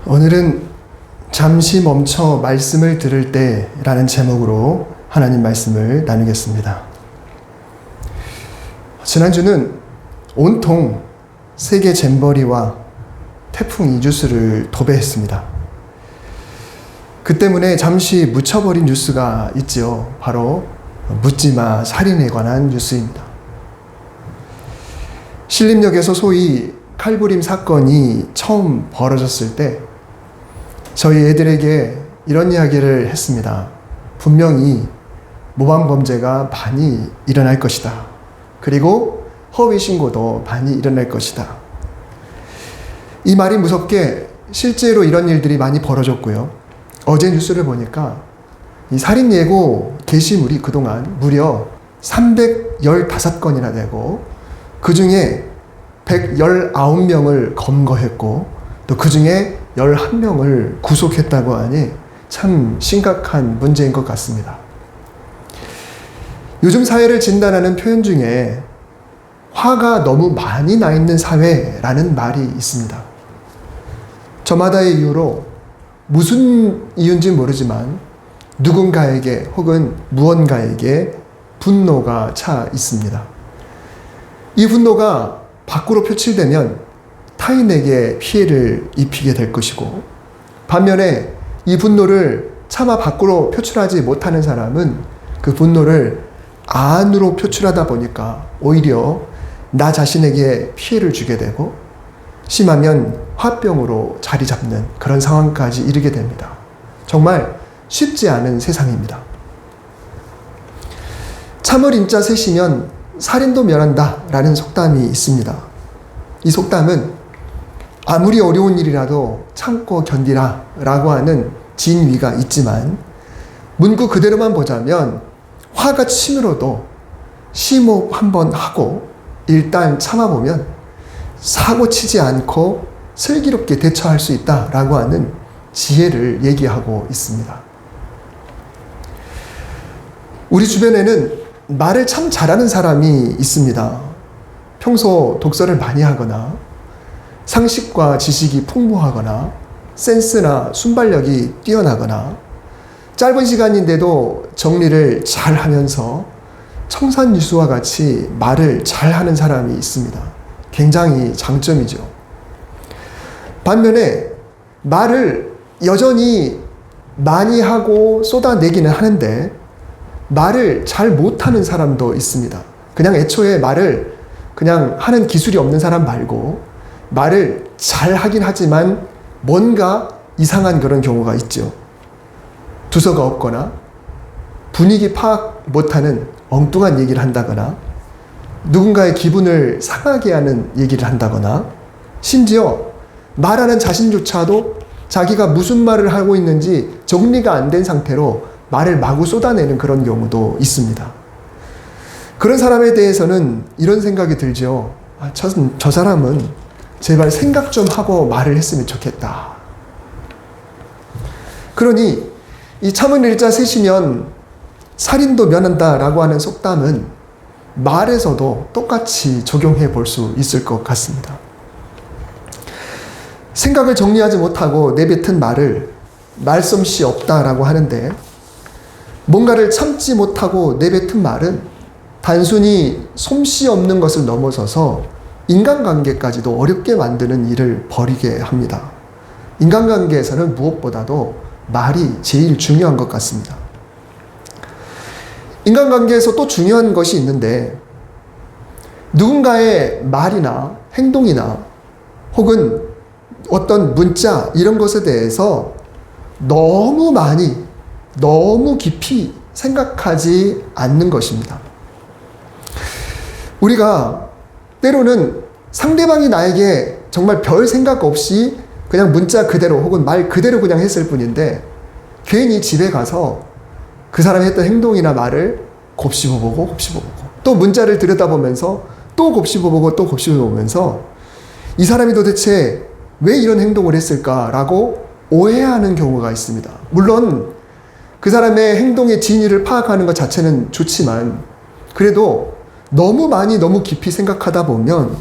오늘은 잠시 멈춰 말씀을 들을 때라는 제목으로 하나님 말씀을 나누겠습니다. 지난주는 온통 세계 잼버리와 태풍 이주스를 도배했습니다. 그 때문에 잠시 묻혀버린 뉴스가 있지요. 바로 묻지마 살인에 관한 뉴스입니다. 신림역에서 소위 칼부림 사건이 처음 벌어졌을 때 저희 애들에게 이런 이야기를 했습니다. 분명히 모방범죄가 많이 일어날 것이다. 그리고 허위신고도 많이 일어날 것이다. 이 말이 무섭게 실제로 이런 일들이 많이 벌어졌고요. 어제 뉴스를 보니까 이 살인 예고 게시물이 그동안 무려 315건이나 되고 그 중에 119명을 검거했고 또 그 중에 11명을 구속했다고 하니 참 심각한 문제인 것 같습니다. 요즘 사회를 진단하는 표현 중에 화가 너무 많이 나 있는 사회라는 말이 있습니다. 저마다의 이유로 무슨 이유인지 모르지만 누군가에게 혹은 무언가에게 분노가 차 있습니다. 이 분노가 밖으로 표출되면 타인에게 피해를 입히게 될 것이고, 반면에 이 분노를 차마 밖으로 표출하지 못하는 사람은 그 분노를 안으로 표출하다 보니까 오히려 나 자신에게 피해를 주게 되고 심하면 화병으로 자리 잡는 그런 상황까지 이르게 됩니다. 정말 쉽지 않은 세상입니다. 참을 인자 셋이면 살인도 면한다 라는 속담이 있습니다. 이 속담은 아무리 어려운 일이라도 참고 견디라 라고 하는 진위가 있지만 문구 그대로만 보자면 화가 치밀어도 심호흡 한번 하고 일단 참아보면 사고 치지 않고 슬기롭게 대처할 수 있다라고 하는 지혜를 얘기하고 있습니다. 우리 주변에는 말을 참 잘하는 사람이 있습니다. 평소 독서를 많이 하거나 상식과 지식이 풍부하거나 센스나 순발력이 뛰어나거나 짧은 시간인데도 정리를 잘 하면서 청산유수와 같이 말을 잘하는 사람이 있습니다. 굉장히 장점이죠. 반면에 말을 여전히 많이 하고 쏟아내기는 하는데 말을 잘 못하는 사람도 있습니다. 그냥 애초에 말을 그냥 하는 기술이 없는 사람 말고 말을 잘 하긴 하지만 뭔가 이상한 그런 경우가 있죠. 두서가 없거나 분위기 파악 못하는 엉뚱한 얘기를 한다거나 누군가의 기분을 상하게 하는 얘기를 한다거나 심지어 말하는 자신조차도 자기가 무슨 말을 하고 있는지 정리가 안 된 상태로 말을 마구 쏟아내는 그런 경우도 있습니다. 그런 사람에 대해서는 이런 생각이 들죠. 저 사람은 제발 생각 좀 하고 말을 했으면 좋겠다. 그러니 이 참은 일자 셋이면 살인도 면한다라고 하는 속담은 말에서도 똑같이 적용해 볼 수 있을 것 같습니다. 생각을 정리하지 못하고 내뱉은 말을 말솜씨 없다라고 하는데 뭔가를 참지 못하고 내뱉은 말은 단순히 솜씨 없는 것을 넘어서서 인간관계까지도 어렵게 만드는 일을 벌이게 합니다. 인간관계에서는 무엇보다도 말이 제일 중요한 것 같습니다. 인간관계에서 또 중요한 것이 있는데 누군가의 말이나 행동이나 혹은 어떤 문자 이런 것에 대해서 너무 많이 너무 깊이 생각하지 않는 것입니다. 우리가 때로는 상대방이 나에게 정말 별 생각 없이 그냥 문자 그대로 혹은 말 그대로 그냥 했을 뿐인데 괜히 집에 가서 그 사람이 했던 행동이나 말을 곱씹어보고 또 문자를 들여다보면서 또 곱씹어보고 또 곱씹어보면서 이 사람이 도대체 왜 이런 행동을 했을까라고 오해하는 경우가 있습니다. 물론 그 사람의 행동의 진위를 파악하는 것 자체는 좋지만 그래도 너무 많이 너무 깊이 생각하다 보면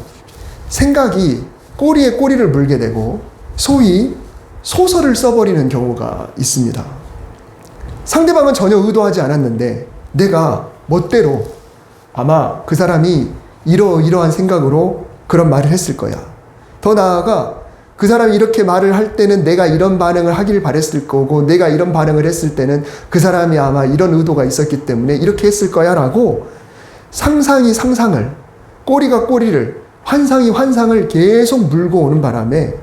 생각이 꼬리에 꼬리를 물게 되고 소위 소설을 써버리는 경우가 있습니다. 상대방은 전혀 의도하지 않았는데 내가 멋대로 아마 그 사람이 이러이러한 생각으로 그런 말을 했을 거야. 더 나아가 그 사람이 이렇게 말을 할 때는 내가 이런 반응을 하길 바랬을 거고 내가 이런 반응을 했을 때는 그 사람이 아마 이런 의도가 있었기 때문에 이렇게 했을 거야 라고 상상이 상상을, 꼬리가 꼬리를, 환상이 환상을 계속 물고 오는 바람에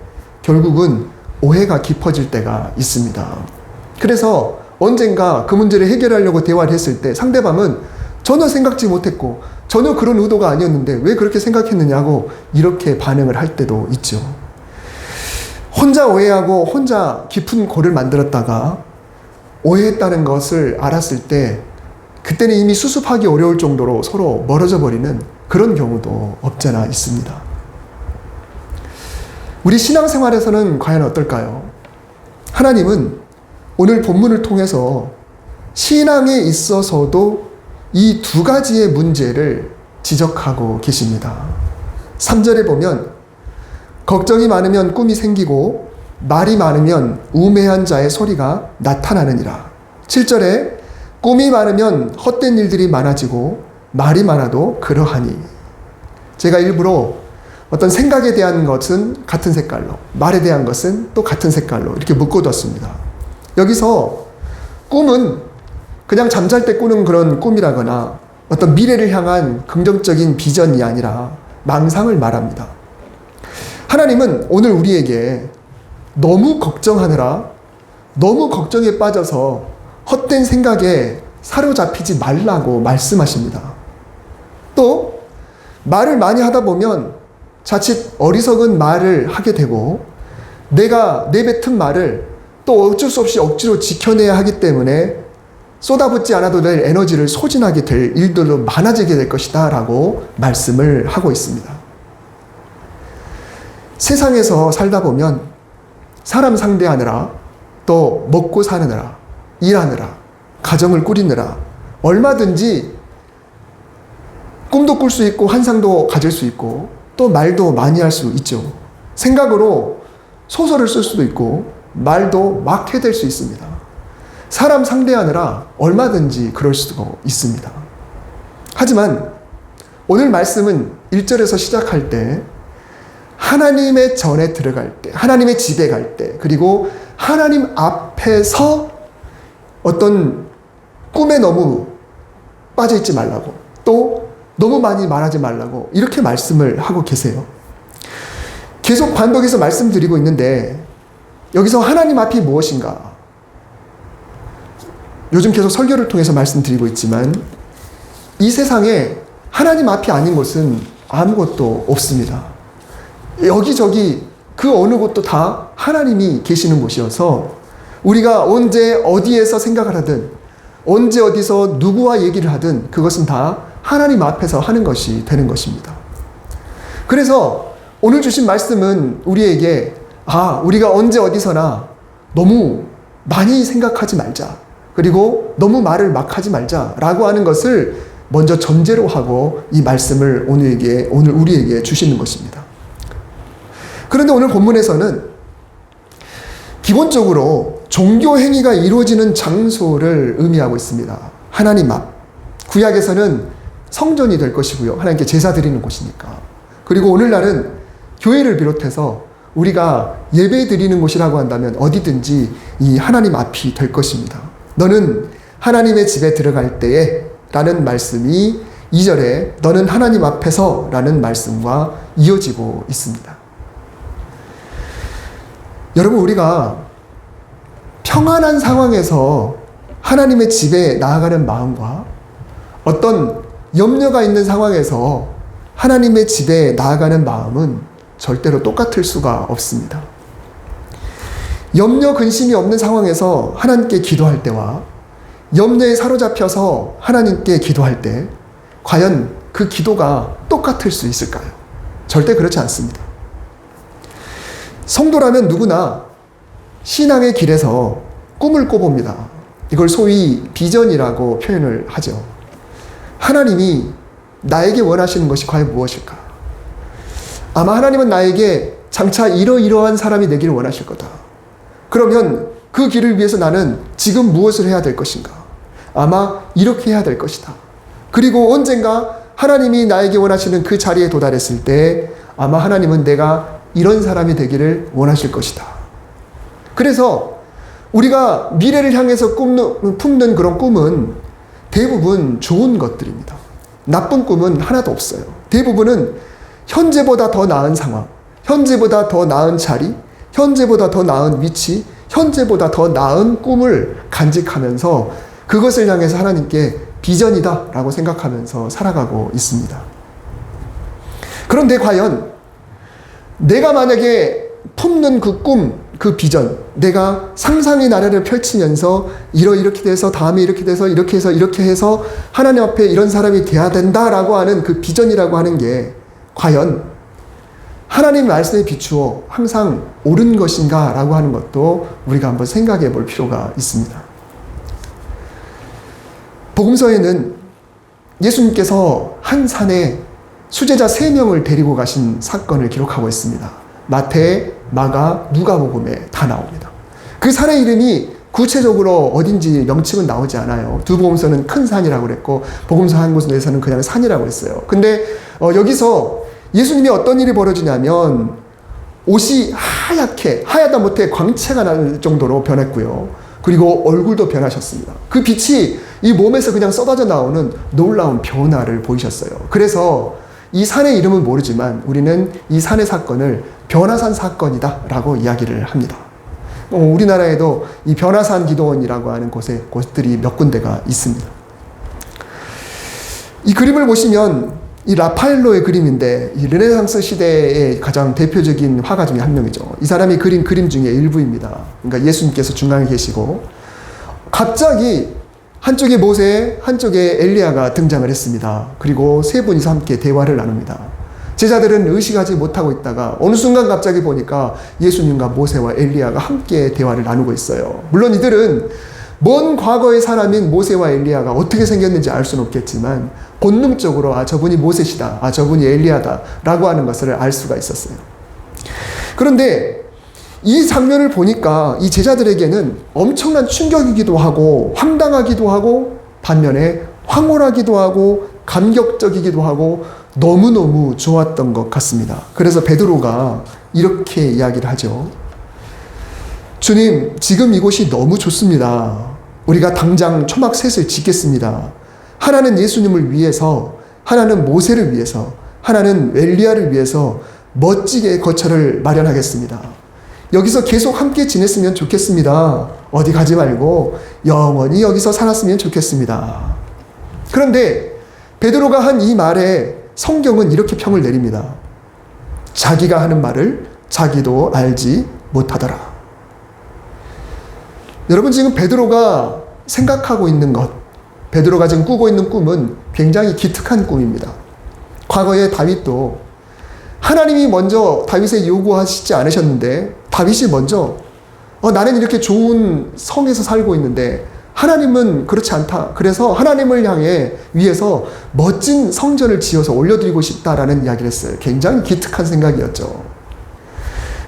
결국은 오해가 깊어질 때가 있습니다. 그래서 언젠가 그 문제를 해결하려고 대화를 했을 때 상대방은 전혀 생각지 못했고 전혀 그런 의도가 아니었는데 왜 그렇게 생각했느냐고 이렇게 반응을 할 때도 있죠. 혼자 오해하고 혼자 깊은 골을 만들었다가 오해했다는 것을 알았을 때 그때는 이미 수습하기 어려울 정도로 서로 멀어져 버리는 그런 경우도 없잖아 있습니다. 우리 신앙생활에서는 과연 어떨까요? 하나님은 오늘 본문을 통해서 신앙에 있어서도 이 두 가지의 문제를 지적하고 계십니다. 3절에 보면 걱정이 많으면 꿈이 생기고 말이 많으면 우매한 자의 소리가 나타나느니라. 7절에 꿈이 많으면 헛된 일들이 많아지고 말이 많아도 그러하니. 제가 일부러 어떤 생각에 대한 것은 같은 색깔로, 말에 대한 것은 또 같은 색깔로 이렇게 묶어뒀습니다. 여기서 꿈은 그냥 잠잘 때 꾸는 그런 꿈이라거나 어떤 미래를 향한 긍정적인 비전이 아니라 망상을 말합니다. 하나님은 오늘 우리에게 너무 걱정하느라 너무 걱정에 빠져서 헛된 생각에 사로잡히지 말라고 말씀하십니다. 또 말을 많이 하다 보면 자칫 어리석은 말을 하게 되고 내가 내뱉은 말을 또 어쩔 수 없이 억지로 지켜내야 하기 때문에 쏟아붓지 않아도 될 에너지를 소진하게 될 일들도 많아지게 될 것이다 라고 말씀을 하고 있습니다. 세상에서 살다 보면 사람 상대하느라 또 먹고 사느라 일하느라 가정을 꾸리느라 얼마든지 꿈도 꿀 수 있고 환상도 가질 수 있고 또 말도 많이 할 수 있죠. 생각으로 소설을 쓸 수도 있고 말도 막 해댈 수 있습니다. 사람 상대하느라 얼마든지 그럴 수도 있습니다. 하지만 오늘 말씀은 1절에서 시작할 때 하나님의 전에 들어갈 때, 하나님의 집에 갈 때, 그리고 하나님 앞에서 어떤 꿈에 너무 빠져있지 말라고, 또 너무 많이 말하지 말라고 이렇게 말씀을 하고 계세요. 계속 반복해서 말씀드리고 있는데 여기서 하나님 앞이 무엇인가? 요즘 계속 설교를 통해서 말씀드리고 있지만 이 세상에 하나님 앞이 아닌 곳은 아무것도 없습니다. 여기저기 그 어느 곳도 다 하나님이 계시는 곳이어서 우리가 언제 어디에서 생각을 하든 언제 어디서 누구와 얘기를 하든 그것은 다 하나님 앞에서 하는 것이 되는 것입니다. 그래서 오늘 주신 말씀은 우리에게 우리가 언제 어디서나 너무 많이 생각하지 말자. 그리고 너무 말을 막 하지 말자라고 하는 것을 먼저 전제로 하고 이 말씀을 오늘 우리에게 주시는 것입니다. 그런데 오늘 본문에서는 기본적으로 종교 행위가 이루어지는 장소를 의미하고 있습니다. 하나님 앞. 구약에서는 성전이 될 것이고요. 하나님께 제사 드리는 곳이니까. 그리고 오늘날은 교회를 비롯해서 우리가 예배 드리는 곳이라고 한다면 어디든지 이 하나님 앞이 될 것입니다. 너는 하나님의 집에 들어갈 때에 라는 말씀이 2절에 너는 하나님 앞에서 라는 말씀과 이어지고 있습니다. 여러분, 우리가 평안한 상황에서 하나님의 집에 나아가는 마음과 어떤 염려가 있는 상황에서 하나님의 집에 나아가는 마음은 절대로 똑같을 수가 없습니다. 염려 근심이 없는 상황에서 하나님께 기도할 때와 염려에 사로잡혀서 하나님께 기도할 때 과연 그 기도가 똑같을 수 있을까요? 절대 그렇지 않습니다. 성도라면 누구나 신앙의 길에서 꿈을 꿔봅니다. 이걸 소위 비전이라고 표현을 하죠. 하나님이 나에게 원하시는 것이 과연 무엇일까? 아마 하나님은 나에게 장차 이러이러한 사람이 되기를 원하실 거다. 그러면 그 길을 위해서 나는 지금 무엇을 해야 될 것인가? 아마 이렇게 해야 될 것이다. 그리고 언젠가 하나님이 나에게 원하시는 그 자리에 도달했을 때 아마 하나님은 내가 이런 사람이 되기를 원하실 것이다. 그래서 우리가 미래를 향해서 품는 그런 꿈은 대부분 좋은 것들입니다. 나쁜 꿈은 하나도 없어요. 대부분은 현재보다 더 나은 상황, 현재보다 더 나은 자리, 현재보다 더 나은 위치, 현재보다 더 나은 꿈을 간직하면서 그것을 향해서 하나님께 비전이다 라고 생각하면서 살아가고 있습니다. 그런데 과연 내가 만약에 품는 그 꿈, 그 비전, 내가 상상의 나래를 펼치면서 이렇게 돼서 다음에 이렇게 돼서 이렇게 해서 하나님 앞에 이런 사람이 돼야 된다라고 하는 그 비전이라고 하는 게 과연 하나님 말씀에 비추어 항상 옳은 것인가 라고 하는 것도 우리가 한번 생각해 볼 필요가 있습니다. 복음서에는 예수님께서 한 산에 수제자 3명을 데리고 가신 사건을 기록하고 있습니다. 마태, 마가, 누가복음에 다 나옵니다. 그 산의 이름이 구체적으로 어딘지 명칭은 나오지 않아요. 두 복음서는 큰 산이라고 그랬고 복음서 한 곳에서는 그냥 산이라고 했어요. 근데 여기서 예수님이 어떤 일이 벌어지냐면 옷이 하얗다 못해 광채가 날 정도로 변했고요. 그리고 얼굴도 변하셨습니다. 그 빛이 이 몸에서 그냥 쏟아져 나오는 놀라운 변화를 보이셨어요. 그래서 이 산의 이름은 모르지만 우리는 이 산의 사건을 변화산 사건이다 라고 이야기를 합니다. 우리나라에도 이 변화산 기도원이라고 하는 곳들이 몇 군데가 있습니다. 이 그림을 보시면 이 라파엘로의 그림인데 이 르네상스 시대의 가장 대표적인 화가 중에 한 명이죠. 이 사람이 그린 그림 중에 일부입니다. 그러니까 예수님께서 중앙에 계시고 갑자기 한쪽에 모세, 한쪽에 엘리야가 등장을 했습니다. 그리고 세 분이서 함께 대화를 나눕니다. 제자들은 의식하지 못하고 있다가 어느 순간 갑자기 보니까 예수님과 모세와 엘리야가 함께 대화를 나누고 있어요. 물론 이들은 먼 과거의 사람인 모세와 엘리야가 어떻게 생겼는지 알 수는 없겠지만 본능적으로 저분이 모세시다, 저분이 엘리야다 라고 하는 것을 알 수가 있었어요. 그런데 이 장면을 보니까 이 제자들에게는 엄청난 충격이기도 하고 황당하기도 하고 반면에 황홀하기도 하고 감격적이기도 하고 너무너무 좋았던 것 같습니다. 그래서 베드로가 이렇게 이야기를 하죠. 주님, 지금 이곳이 너무 좋습니다. 우리가 당장 초막셋을 짓겠습니다. 하나는 예수님을 위해서, 하나는 모세를 위해서, 하나는 엘리야를 위해서 멋지게 거처를 마련하겠습니다. 여기서 계속 함께 지냈으면 좋겠습니다. 어디 가지 말고 영원히 여기서 살았으면 좋겠습니다. 그런데 베드로가 한 이 말에 성경은 이렇게 평을 내립니다. 자기가 하는 말을 자기도 알지 못하더라. 여러분, 지금 베드로가 생각하고 있는 것, 베드로가 지금 꾸고 있는 꿈은 굉장히 기특한 꿈입니다. 과거에 다윗도 하나님이 먼저 다윗에 요구하시지 않으셨는데 다윗이 먼저 나는 이렇게 좋은 성에서 살고 있는데 하나님은 그렇지 않다. 그래서 하나님을 향해 위해서 멋진 성전을 지어서 올려드리고 싶다라는 이야기를 했어요. 굉장히 기특한 생각이었죠.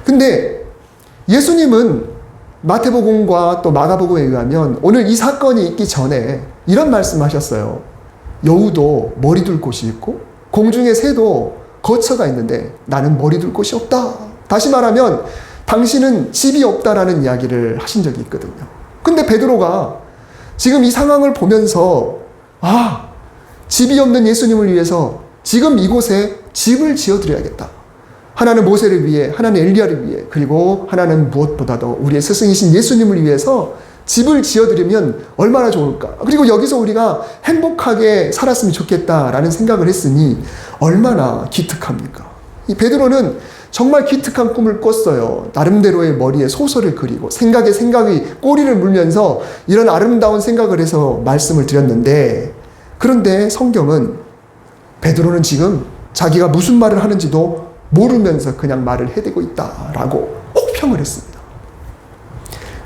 근데 예수님은 마태복음과 또 마가복음에 의하면 오늘 이 사건이 있기 전에 이런 말씀하셨어요. 여우도 머리 둘 곳이 있고 공중의 새도 거처가 있는데 나는 머리 둘 곳이 없다. 다시 말하면 당신은 집이 없다라는 이야기를 하신 적이 있거든요. 근데 베드로가 지금 이 상황을 보면서 집이 없는 예수님을 위해서 지금 이곳에 집을 지어드려야겠다. 하나는 모세를 위해, 하나는 엘리야를 위해, 그리고 하나는 무엇보다도 우리의 스승이신 예수님을 위해서 집을 지어드리면 얼마나 좋을까. 그리고 여기서 우리가 행복하게 살았으면 좋겠다라는 생각을 했으니 얼마나 기특합니까. 이 베드로는 정말 기특한 꿈을 꿨어요. 나름대로의 머리에 소설을 그리고 생각이 꼬리를 물면서 이런 아름다운 생각을 해서 말씀을 드렸는데, 그런데 성경은 베드로는 지금 자기가 무슨 말을 하는지도 모르면서 그냥 말을 해대고 있다라고 혹평을 했습니다.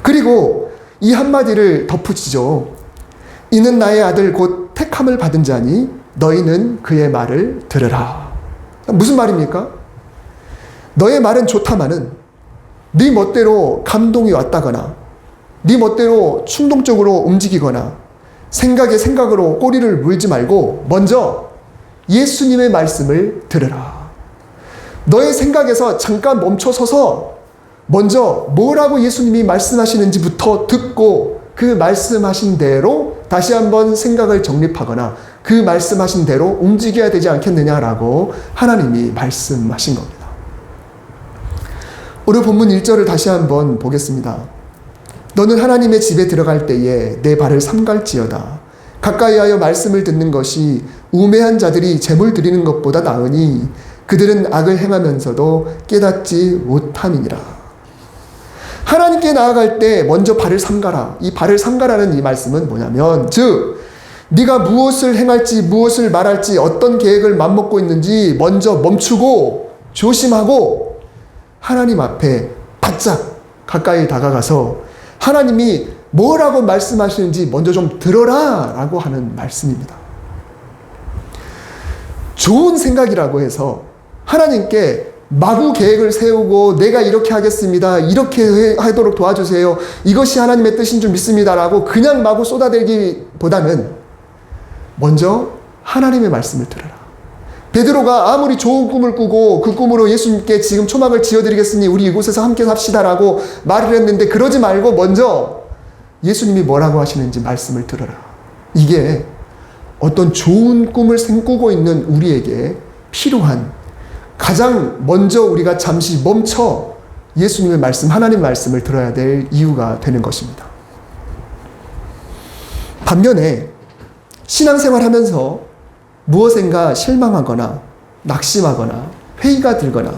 그리고 이 한마디를 덧붙이죠. 이는 나의 아들 곧 택함을 받은 자니 너희는 그의 말을 들으라. 무슨 말입니까? 너의 말은 좋다마는 네 멋대로 감동이 왔다거나 네 멋대로 충동적으로 움직이거나 생각에 생각으로 꼬리를 물지 말고 먼저 예수님의 말씀을 들으라. 너의 생각에서 잠깐 멈춰서서 먼저 뭐라고 예수님이 말씀하시는지부터 듣고 그 말씀하신 대로 다시 한번 생각을 정립하거나 그 말씀하신 대로 움직여야 되지 않겠느냐라고 하나님이 말씀하신 겁니다. 오늘 본문 1절을 다시 한번 보겠습니다. 너는 하나님의 집에 들어갈 때에 내 발을 삼갈지어다. 가까이 하여 말씀을 듣는 것이 우매한 자들이 제물 드리는 것보다 나으니 그들은 악을 행하면서도 깨닫지 못함이니라. 하나님께 나아갈 때 먼저 발을 삼가라. 이 발을 삼가라는 이 말씀은 뭐냐면, 즉 네가 무엇을 행할지 무엇을 말할지 어떤 계획을 맘먹고 있는지 먼저 멈추고 조심하고 하나님 앞에 바짝 가까이 다가가서 하나님이 뭐라고 말씀하시는지 먼저 좀 들어라 라고 하는 말씀입니다. 좋은 생각이라고 해서 하나님께 마구 계획을 세우고 내가 이렇게 하겠습니다. 이렇게 하도록 도와주세요. 이것이 하나님의 뜻인 줄 믿습니다. 라고 그냥 마구 쏟아대기보다는 먼저 하나님의 말씀을 들어라. 베드로가 아무리 좋은 꿈을 꾸고 그 꿈으로 예수님께 지금 초막을 지어드리겠으니 우리 이곳에서 함께 삽시다라고 말을 했는데 그러지 말고 먼저 예수님이 뭐라고 하시는지 말씀을 들어라. 이게 어떤 좋은 꿈을 꾸고 있는 우리에게 필요한 가장 먼저 우리가 잠시 멈춰 예수님의 말씀, 하나님의 말씀을 들어야 될 이유가 되는 것입니다. 반면에 신앙생활 하면서 무엇인가 실망하거나 낙심하거나 회의가 들거나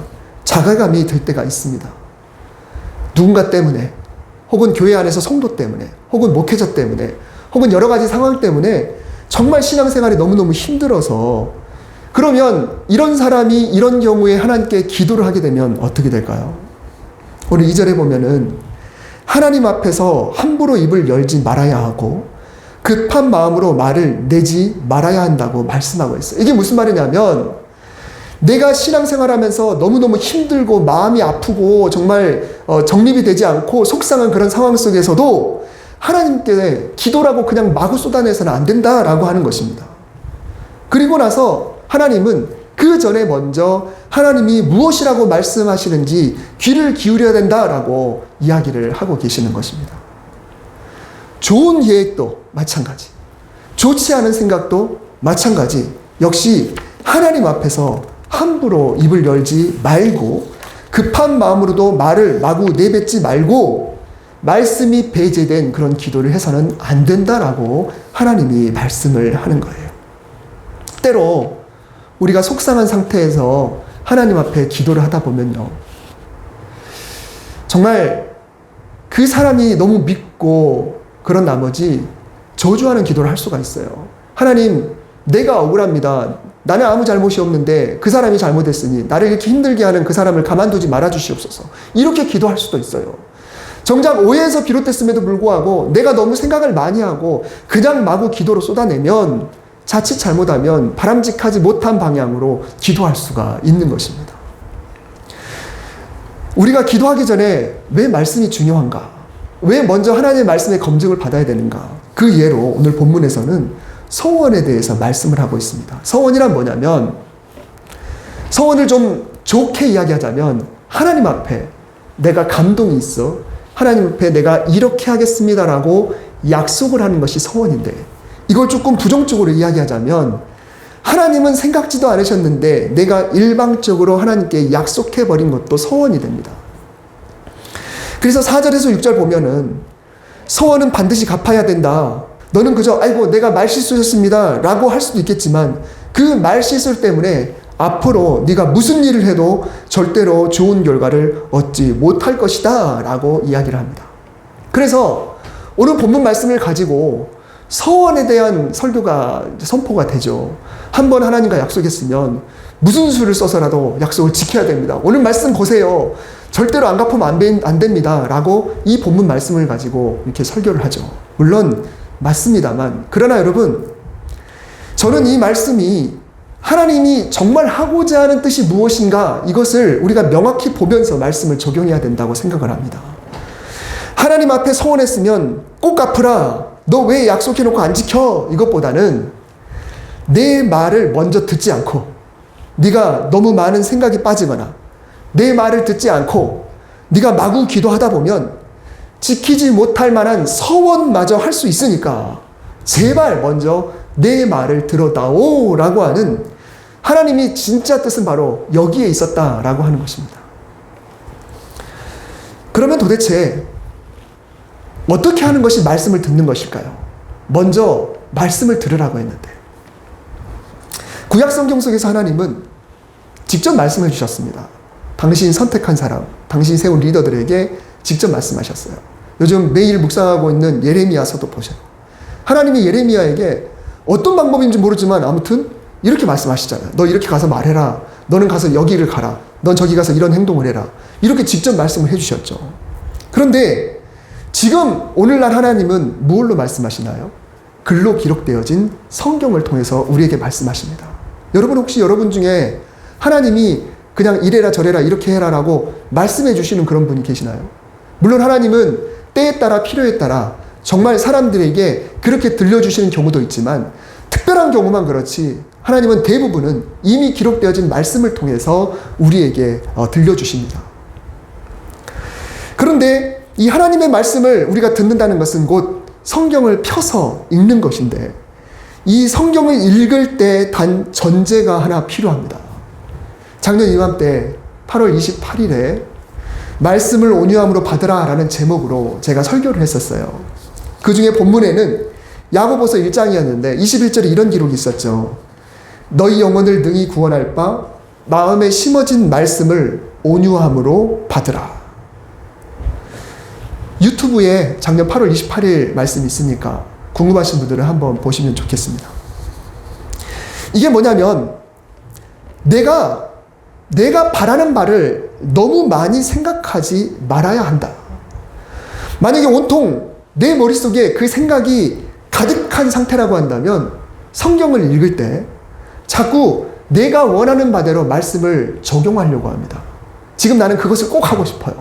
자괴감이 들 때가 있습니다. 누군가 때문에 혹은 교회 안에서 성도 때문에 혹은 목회자 때문에 혹은 여러 가지 상황 때문에 정말 신앙생활이 너무너무 힘들어서 그러면 이런 사람이 이런 경우에 하나님께 기도를 하게 되면 어떻게 될까요? 오늘 2절에 보면은 하나님 앞에서 함부로 입을 열지 말아야 하고 급한 마음으로 말을 내지 말아야 한다고 말씀하고 있어요. 이게 무슨 말이냐면 내가 신앙생활하면서 너무너무 힘들고 마음이 아프고 정말 정립이 되지 않고 속상한 그런 상황 속에서도 하나님께 기도라고 그냥 마구 쏟아내서는 안 된다라고 하는 것입니다. 그리고 나서 하나님은 그 전에 먼저 하나님이 무엇이라고 말씀하시는지 귀를 기울여야 된다라고 이야기를 하고 계시는 것입니다. 좋은 계획도 마찬가지, 좋지 않은 생각도 마찬가지, 역시 하나님 앞에서 함부로 입을 열지 말고 급한 마음으로도 말을 마구 내뱉지 말고 말씀이 배제된 그런 기도를 해서는 안 된다라고 하나님이 말씀을 하는 거예요. 때로 우리가 속상한 상태에서 하나님 앞에 기도를 하다 보면요, 정말 그 사람이 너무 믿고 그런 나머지 저주하는 기도를 할 수가 있어요. 하나님, 내가 억울합니다. 나는 아무 잘못이 없는데 그 사람이 잘못했으니 나를 이렇게 힘들게 하는 그 사람을 가만두지 말아주시옵소서. 이렇게 기도할 수도 있어요. 정작 오해에서 비롯됐음에도 불구하고 내가 너무 생각을 많이 하고 그냥 마구 기도로 쏟아내면 자칫 잘못하면 바람직하지 못한 방향으로 기도할 수가 있는 것입니다. 우리가 기도하기 전에 왜 말씀이 중요한가? 왜 먼저 하나님의 말씀의 검증을 받아야 되는가? 그 예로 오늘 본문에서는 서원에 대해서 말씀을 하고 있습니다. 서원이란 뭐냐면, 서원을 좀 좋게 이야기하자면 하나님 앞에 내가 감동이 있어 하나님 앞에 내가 이렇게 하겠습니다라고 약속을 하는 것이 서원인데, 이걸 조금 부정적으로 이야기하자면 하나님은 생각지도 않으셨는데 내가 일방적으로 하나님께 약속해버린 것도 서원이 됩니다. 그래서 4절에서 6절 보면은 서원은 반드시 갚아야 된다. 너는 그저 아이고 내가 말실수였습니다 라고 할 수도 있겠지만 그 말실수 때문에 앞으로 네가 무슨 일을 해도 절대로 좋은 결과를 얻지 못할 것이다 라고 이야기를 합니다. 그래서 오늘 본문 말씀을 가지고 서원에 대한 설교가 선포가 되죠. 한번 하나님과 약속했으면 무슨 수를 써서라도 약속을 지켜야 됩니다. 오늘 말씀 보세요. 절대로 안 갚으면 안 됩니다 라고 이 본문 말씀을 가지고 이렇게 설교를 하죠. 물론 맞습니다만, 그러나 여러분, 저는 이 말씀이 하나님이 정말 하고자 하는 뜻이 무엇인가, 이것을 우리가 명확히 보면서 말씀을 적용해야 된다고 생각을 합니다. 하나님 앞에 서원했으면 꼭 갚으라, 너 왜 약속해놓고 안 지켜, 이것보다는 내 말을 먼저 듣지 않고, 네가 너무 많은 생각이 빠지거나 내 말을 듣지 않고 네가 마구 기도하다 보면 지키지 못할 만한 서원마저 할 수 있으니까 제발 먼저 내 말을 들어다오 라고 하는, 하나님이 진짜 뜻은 바로 여기에 있었다라고 하는 것입니다. 그러면 도대체 어떻게 하는 것이 말씀을 듣는 것일까요? 먼저 말씀을 들으라고 했는데, 구약성경 속에서 하나님은 직접 말씀해 주셨습니다. 당신이 선택한 사람, 당신이 세운 리더들에게 직접 말씀하셨어요. 요즘 매일 묵상하고 있는 예레미야서도 보세요. 하나님이 예레미야에게 어떤 방법인지 모르지만 아무튼 이렇게 말씀하시잖아요. 너 이렇게 가서 말해라. 너는 가서 여기를 가라. 넌 저기 가서 이런 행동을 해라. 이렇게 직접 말씀을 해주셨죠. 그런데 지금 오늘날 하나님은 무엇로 말씀하시나요? 글로 기록되어진 성경을 통해서 우리에게 말씀하십니다. 여러분, 혹시 여러분 중에 하나님이 그냥 이래라 저래라 이렇게 해라라고 말씀해 주시는 그런 분이 계시나요? 물론 하나님은 때에 따라 필요에 따라 정말 사람들에게 그렇게 들려주시는 경우도 있지만, 특별한 경우만 그렇지 하나님은 대부분은 이미 기록되어진 말씀을 통해서 우리에게 들려주십니다. 그런데 이 하나님의 말씀을 우리가 듣는다는 것은 곧 성경을 펴서 읽는 것인데, 이 성경을 읽을 때 단 전제가 하나 필요합니다. 작년 이맘때 8월 28일에 말씀을 온유함으로 받으라 라는 제목으로 제가 설교를 했었어요. 그 중에 본문에는 야고보서 1장이었는데 21절에 이런 기록이 있었죠. 너희 영혼을 능히 구원할 바 마음에 심어진 말씀을 온유함으로 받으라. 유튜브에 작년 8월 28일 말씀이 있으니까 궁금하신 분들은 한번 보시면 좋겠습니다. 이게 뭐냐면, 내가 바라는 바를 너무 많이 생각하지 말아야 한다. 만약에 온통 내 머릿속에 그 생각이 가득한 상태라고 한다면 성경을 읽을 때 자꾸 내가 원하는 바대로 말씀을 적용하려고 합니다. 지금 나는 그것을 꼭 하고 싶어요.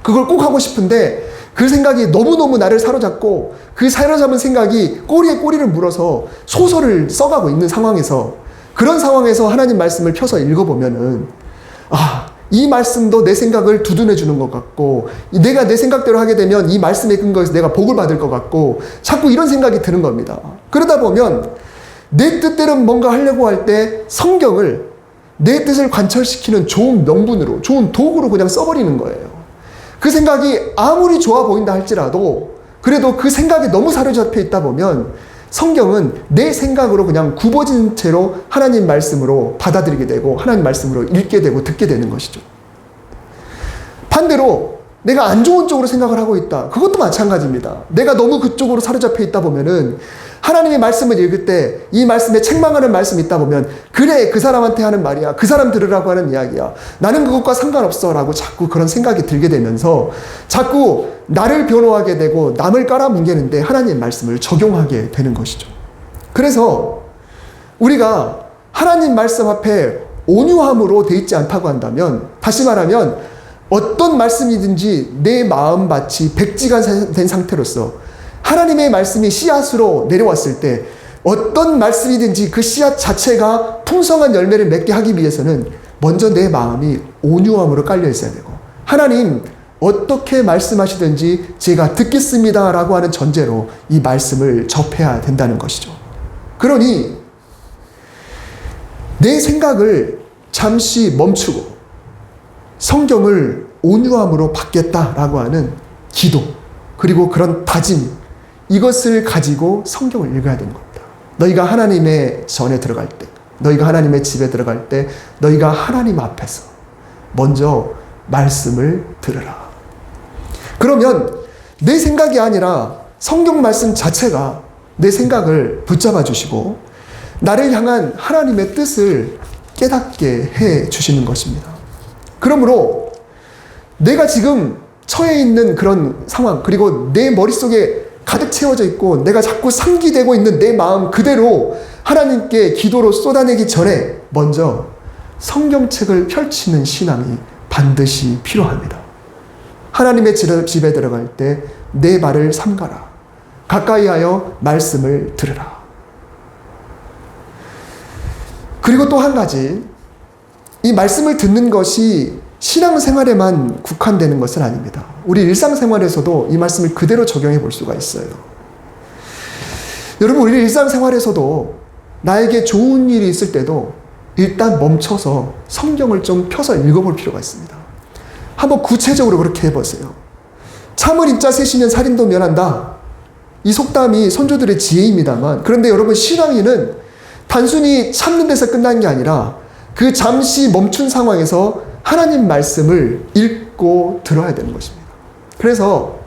그걸 꼭 하고 싶은데 그 생각이 너무너무 나를 사로잡고, 그 사로잡은 생각이 꼬리에 꼬리를 물어서 소설을 써가고 있는 상황에서, 그런 상황에서 하나님 말씀을 펴서 읽어보면은, 이 말씀도 내 생각을 두둔해 주는 것 같고, 내가 내 생각대로 하게 되면 이 말씀에 근거해서 내가 복을 받을 것 같고, 자꾸 이런 생각이 드는 겁니다. 그러다 보면 내 뜻대로 뭔가 하려고 할 때 성경을 내 뜻을 관철시키는 좋은 명분으로, 좋은 도구로 그냥 써버리는 거예요. 그 생각이 아무리 좋아 보인다 할지라도 그래도 그 생각에 너무 사로잡혀 있다 보면 성경은 내 생각으로 그냥 굽어진 채로 하나님 말씀으로 받아들이게 되고, 하나님 말씀으로 읽게 되고 듣게 되는 것이죠. 반대로 내가 안 좋은 쪽으로 생각을 하고 있다. 그것도 마찬가지입니다. 내가 너무 그쪽으로 사로잡혀 있다 보면은 하나님의 말씀을 읽을 때 이 말씀에 책망하는 말씀이 있다 보면, 그래, 그 사람한테 하는 말이야. 그 사람 들으라고 하는 이야기야. 나는 그것과 상관없어 라고 자꾸 그런 생각이 들게 되면서 자꾸 나를 변호하게 되고 남을 깔아뭉개는데 하나님의 말씀을 적용하게 되는 것이죠. 그래서 우리가 하나님 말씀 앞에 온유함으로 돼 있지 않다고 한다면, 다시 말하면 어떤 말씀이든지 내 마음밭이 백지가 된 상태로서 하나님의 말씀이 씨앗으로 내려왔을 때 어떤 말씀이든지 그 씨앗 자체가 풍성한 열매를 맺게 하기 위해서는 먼저 내 마음이 온유함으로 깔려 있어야 되고, 하나님 어떻게 말씀하시든지 제가 듣겠습니다 라고 하는 전제로 이 말씀을 접해야 된다는 것이죠. 그러니 내 생각을 잠시 멈추고 성경을 온유함으로 받겠다라고 하는 기도, 그리고 그런 다짐, 이것을 가지고 성경을 읽어야 되는 겁니다. 너희가 하나님의 전에 들어갈 때, 너희가 하나님의 집에 들어갈 때, 너희가 하나님 앞에서 먼저 말씀을 들으라. 그러면 내 생각이 아니라 성경 말씀 자체가 내 생각을 붙잡아 주시고 나를 향한 하나님의 뜻을 깨닫게 해 주시는 것입니다. 그러므로 내가 지금 처해 있는 그런 상황, 그리고 내 머릿속에 가득 채워져 있고 내가 자꾸 상기되고 있는 내 마음 그대로 하나님께 기도로 쏟아내기 전에 먼저 성경책을 펼치는 신앙이 반드시 필요합니다. 하나님의 집에 들어갈 때 내 발을 삼가라. 가까이 하여 말씀을 들으라. 그리고 또 한 가지, 이 말씀을 듣는 것이 신앙생활에만 국한되는 것은 아닙니다. 우리 일상생활에서도 이 말씀을 그대로 적용해 볼 수가 있어요. 여러분, 우리 일상생활에서도 나에게 좋은 일이 있을 때도 일단 멈춰서 성경을 좀 펴서 읽어볼 필요가 있습니다. 한번 구체적으로 그렇게 해보세요. 참을 입자 세시면 살인도 면한다. 이 속담이 선조들의 지혜입니다만, 그런데 여러분, 신앙인은 단순히 참는 데서 끝난 게 아니라 그 잠시 멈춘 상황에서 하나님 말씀을 읽고 들어야 되는 것입니다. 그래서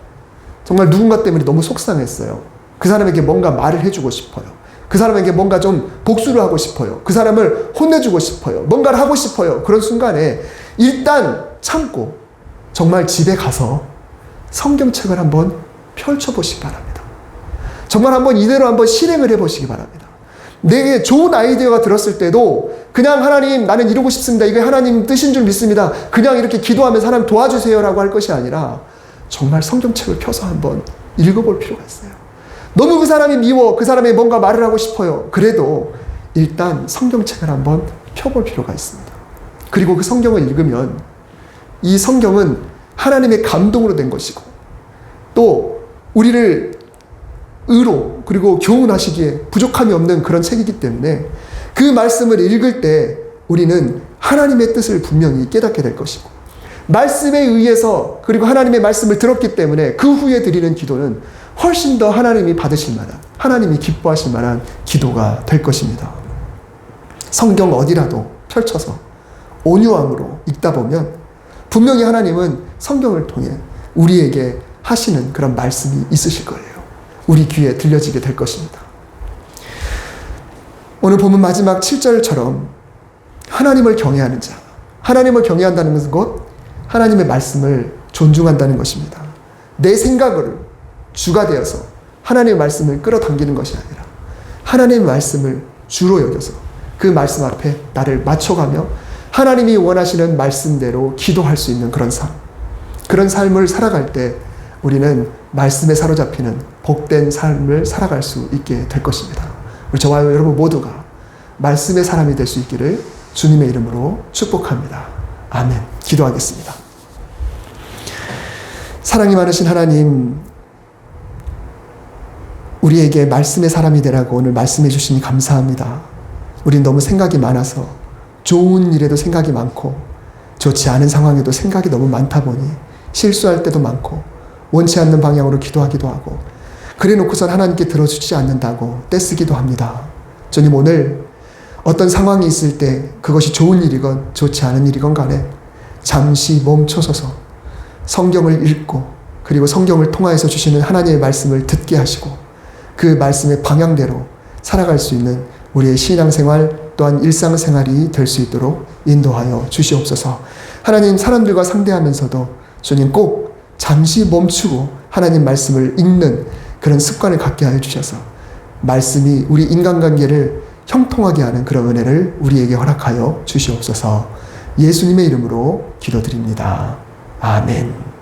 정말 누군가 때문에 너무 속상했어요. 그 사람에게 뭔가 말을 해주고 싶어요. 그 사람에게 뭔가 좀 복수를 하고 싶어요. 그 사람을 혼내주고 싶어요. 뭔가를 하고 싶어요. 그런 순간에 일단 참고 정말 집에 가서 성경책을 한번 펼쳐보시기 바랍니다. 정말 한번 이대로 한번 실행을 해보시기 바랍니다. 내게 좋은 아이디어가 들었을 때도 그냥 하나님, 나는 이루고 싶습니다. 이게 하나님 뜻인 줄 믿습니다. 그냥 이렇게 기도하면서 하나님 도와주세요라고 할 것이 아니라 정말 성경책을 펴서 한번 읽어볼 필요가 있어요. 너무 그 사람이 미워, 그 사람이 뭔가 말을 하고 싶어요. 그래도 일단 성경책을 한번 펴볼 필요가 있습니다. 그리고 그 성경을 읽으면 이 성경은 하나님의 감동으로 된 것이고 또 우리를 의로 그리고 교훈하시기에 부족함이 없는 그런 책이기 때문에 그 말씀을 읽을 때 우리는 하나님의 뜻을 분명히 깨닫게 될 것이고, 말씀에 의해서 그리고 하나님의 말씀을 들었기 때문에 그 후에 드리는 기도는 훨씬 더 하나님이 받으실 만한, 하나님이 기뻐하실 만한 기도가 될 것입니다. 성경 어디라도 펼쳐서 온유함으로 읽다 보면 분명히 하나님은 성경을 통해 우리에게 하시는 그런 말씀이 있으실 거예요. 우리 귀에 들려지게 될 것입니다. 오늘 본문 마지막 7절처럼 하나님을 경외하는 자, 하나님을 경외한다는 것은 곧 하나님의 말씀을 존중한다는 것입니다. 내 생각을 주가 되어서 하나님의 말씀을 끌어당기는 것이 아니라 하나님의 말씀을 주로 여겨서 그 말씀 앞에 나를 맞춰가며 하나님이 원하시는 말씀대로 기도할 수 있는 그런 삶, 그런 삶을 살아갈 때 우리는 말씀에 사로잡히는 복된 삶을 살아갈 수 있게 될 것입니다. 우리 저와 여러분 모두가 말씀의 사람이 될 수 있기를 주님의 이름으로 축복합니다. 아멘. 기도하겠습니다. 사랑이 많으신 하나님, 우리에게 말씀의 사람이 되라고 오늘 말씀해 주시니 감사합니다. 우린 너무 생각이 많아서 좋은 일에도 생각이 많고 좋지 않은 상황에도 생각이 너무 많다 보니 실수할 때도 많고 원치 않는 방향으로 기도하기도 하고 그래 놓고선 하나님께 들어주지 않는다고 떼쓰기도 합니다. 주님, 오늘 어떤 상황이 있을 때 그것이 좋은 일이건 좋지 않은 일이건 간에 잠시 멈춰서서 성경을 읽고 그리고 성경을 통하여서 주시는 하나님의 말씀을 듣게 하시고 그 말씀의 방향대로 살아갈 수 있는 우리의 신앙생활 또한 일상생활이 될 수 있도록 인도하여 주시옵소서. 하나님, 사람들과 상대하면서도 주님 꼭 잠시 멈추고 하나님 말씀을 읽는 그런 습관을 갖게 하여 주셔서 말씀이 우리 인간관계를 형통하게 하는 그런 은혜를 우리에게 허락하여 주시옵소서. 예수님의 이름으로 기도드립니다. 아멘.